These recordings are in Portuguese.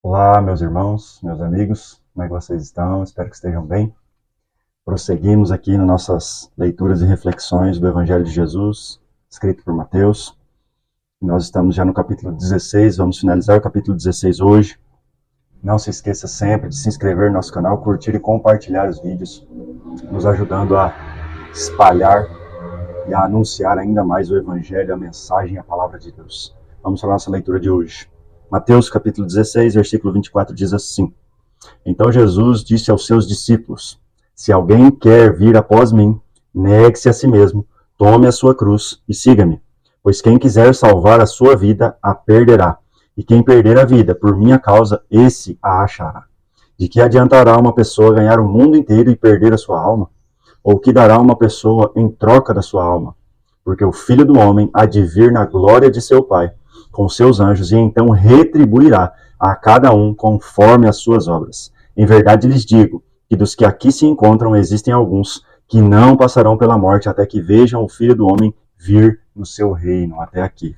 Olá, meus irmãos, meus amigos, como é que vocês estão? Espero que estejam bem. Prosseguimos aqui nas nossas leituras e reflexões do Evangelho de Jesus, escrito por Mateus. Nós estamos já no capítulo 16, vamos finalizar o capítulo 16 hoje. Não se esqueça sempre de se inscrever no nosso canal, curtir e compartilhar os vídeos, nos ajudando a espalhar e a anunciar ainda mais o Evangelho, a mensagem e a palavra de Deus. Vamos para a nossa leitura de hoje. Mateus capítulo 16, versículo 24 diz assim: Então Jesus disse aos seus discípulos: Se alguém quer vir após mim, negue-se a si mesmo, tome a sua cruz e siga-me. Pois quem quiser salvar a sua vida, a perderá. E quem perder a vida por minha causa, esse a achará. De que adiantará uma pessoa ganhar o mundo inteiro e perder a sua alma? Ou que dará uma pessoa em troca da sua alma? Porque o Filho do Homem há de vir na glória de seu Pai, com seus anjos, e então retribuirá a cada um conforme as suas obras. Em verdade lhes digo que dos que aqui se encontram existem alguns que não passarão pela morte até que vejam o Filho do Homem vir no seu reino. Até aqui.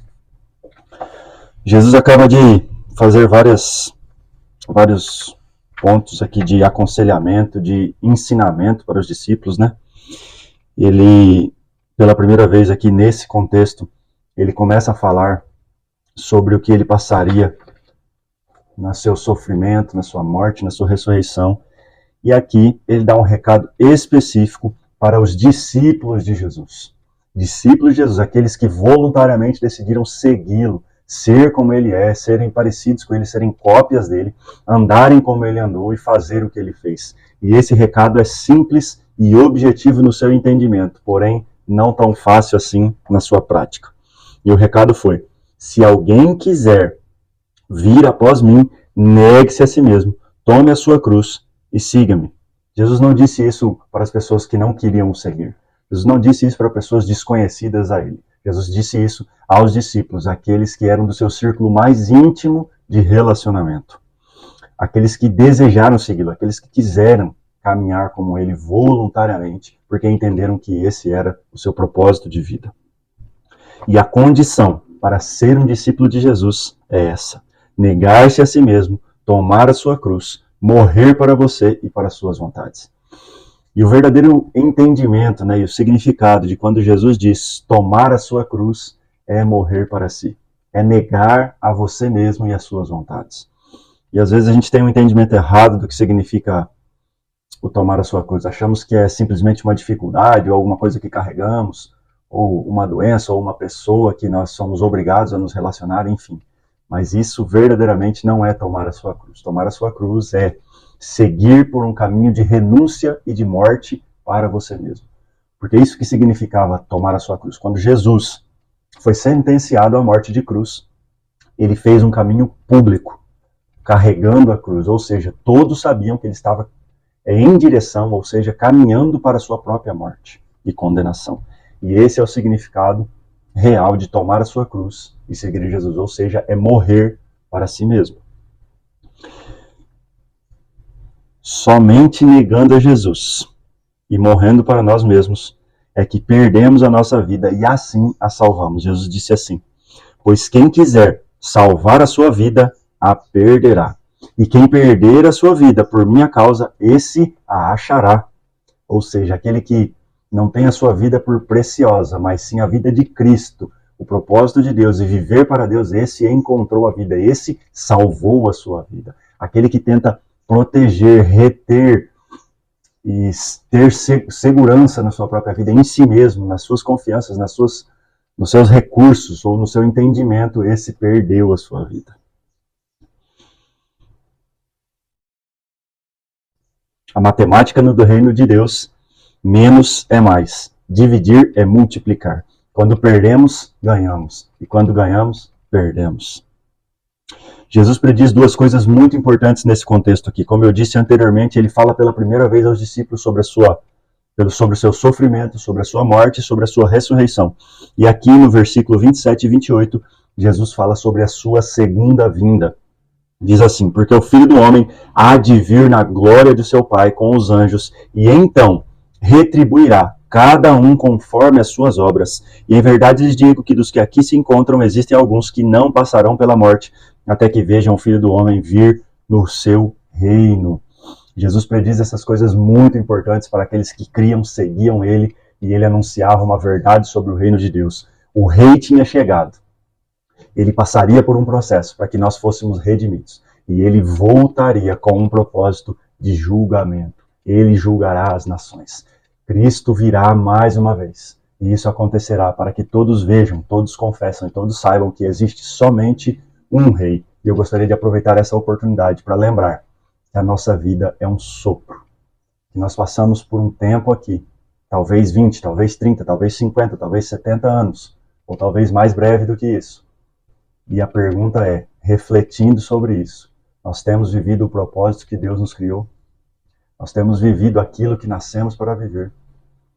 Jesus acaba de fazer vários pontos aqui de aconselhamento, de ensinamento para os discípulos, né? Ele, pela primeira vez aqui nesse contexto, ele começa a falar sobre o que ele passaria no seu sofrimento, na sua morte, na sua ressurreição. E aqui ele dá um recado específico para os discípulos de Jesus. Discípulos de Jesus, aqueles que voluntariamente decidiram segui-lo, ser como ele é, serem parecidos com ele, serem cópias dele, andarem como ele andou e fazer o que ele fez. E esse recado é simples e objetivo no seu entendimento, porém não tão fácil assim na sua prática. E o recado foi: se alguém quiser vir após mim, negue-se a si mesmo, tome a sua cruz e siga-me. Jesus não disse isso para as pessoas que não queriam o seguir. Jesus não disse isso para pessoas desconhecidas a ele. Jesus disse isso aos discípulos, aqueles que eram do seu círculo mais íntimo de relacionamento. Aqueles que desejaram segui-lo, aqueles que quiseram caminhar como ele voluntariamente, porque entenderam que esse era o seu propósito de vida. E a condição para ser um discípulo de Jesus é essa: negar-se a si mesmo, tomar a sua cruz, morrer para você e para as suas vontades. E o verdadeiro entendimento, né, e o significado de quando Jesus diz tomar a sua cruz é morrer para si. É negar a você mesmo e as suas vontades. E às vezes a gente tem um entendimento errado do que significa o tomar a sua cruz. Achamos que é simplesmente uma dificuldade ou alguma coisa que carregamos, ou uma doença, ou uma pessoa que nós somos obrigados a nos relacionar, enfim. Mas isso verdadeiramente não é tomar a sua cruz. Tomar a sua cruz é seguir por um caminho de renúncia e de morte para você mesmo. Porque é isso que significava tomar a sua cruz. Quando Jesus foi sentenciado à morte de cruz, ele fez um caminho público, carregando a cruz. Ou seja, todos sabiam que ele estava em direção, ou seja, caminhando para a sua própria morte e condenação. E esse é o significado real de tomar a sua cruz e seguir Jesus, ou seja, é morrer para si mesmo. Somente negando a Jesus e morrendo para nós mesmos é que perdemos a nossa vida e assim a salvamos. Jesus disse assim: pois quem quiser salvar a sua vida, a perderá. E quem perder a sua vida por minha causa, esse a achará. Ou seja, aquele que não tem a sua vida por preciosa, mas sim a vida de Cristo, o propósito de Deus e viver para Deus, esse encontrou a vida, esse salvou a sua vida. Aquele que tenta proteger, reter e ter segurança na sua própria vida, em si mesmo, nas suas confianças, nos seus recursos ou no seu entendimento, esse perdeu a sua vida. A matemática do reino de Deus: menos é mais, dividir é multiplicar. Quando perdemos, ganhamos. E quando ganhamos, perdemos. Jesus prediz duas coisas muito importantes nesse contexto aqui. Como eu disse anteriormente, ele fala pela primeira vez aos discípulos sobre o seu sofrimento, sobre a sua morte, sobre a sua ressurreição. E aqui no versículo 27 e 28, Jesus fala sobre a sua segunda vinda. Diz assim: porque o Filho do Homem há de vir na glória de seu Pai com os anjos, e então retribuirá cada um conforme as suas obras. E em verdade lhes digo que dos que aqui se encontram existem alguns que não passarão pela morte, até que vejam o Filho do Homem vir no seu reino. Jesus prediz essas coisas muito importantes para aqueles que criam, seguiam ele, e ele anunciava uma verdade sobre o reino de Deus. O rei tinha chegado. Ele passaria por um processo para que nós fôssemos redimidos. E ele voltaria com um propósito de julgamento. Ele julgará as nações. Cristo virá mais uma vez. E isso acontecerá para que todos vejam, todos confessam e todos saibam que existe somente um rei. E eu gostaria de aproveitar essa oportunidade para lembrar que a nossa vida é um sopro. Que nós passamos por um tempo aqui, talvez 20, talvez 30, talvez 50, talvez 70 anos, ou talvez mais breve do que isso. E a pergunta é, refletindo sobre isso, nós temos vivido o propósito que Deus nos criou? Nós temos vivido aquilo que nascemos para viver?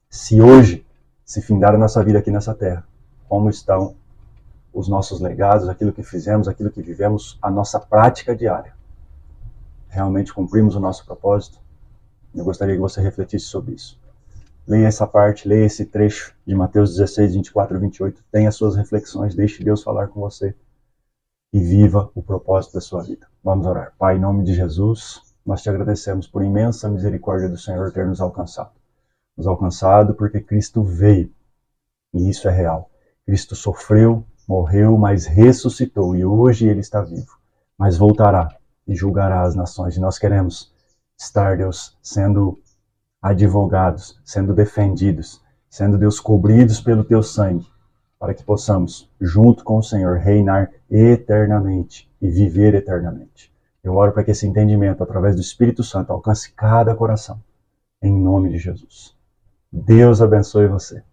Se hoje se findar a nossa vida aqui nessa terra, como estão os nossos legados, aquilo que fizemos, aquilo que vivemos, a nossa prática diária? Realmente cumprimos o nosso propósito? Eu gostaria que você refletisse sobre isso. Leia essa parte, leia esse trecho de Mateus 16, 24 e 28. Tenha suas reflexões, deixe Deus falar com você e viva o propósito da sua vida. Vamos orar. Pai, em nome de Jesus, nós te agradecemos por imensa misericórdia do Senhor ter nos alcançado. Nos alcançado porque Cristo veio, e isso é real. Cristo sofreu, morreu, mas ressuscitou, e hoje ele está vivo. Mas voltará e julgará as nações. E nós queremos estar, Deus, sendo advogados, sendo defendidos, sendo, Deus, cobridos pelo teu sangue, para que possamos, junto com o Senhor, reinar eternamente e viver eternamente. Eu oro para que esse entendimento, através do Espírito Santo, alcance cada coração, em nome de Jesus. Deus abençoe você.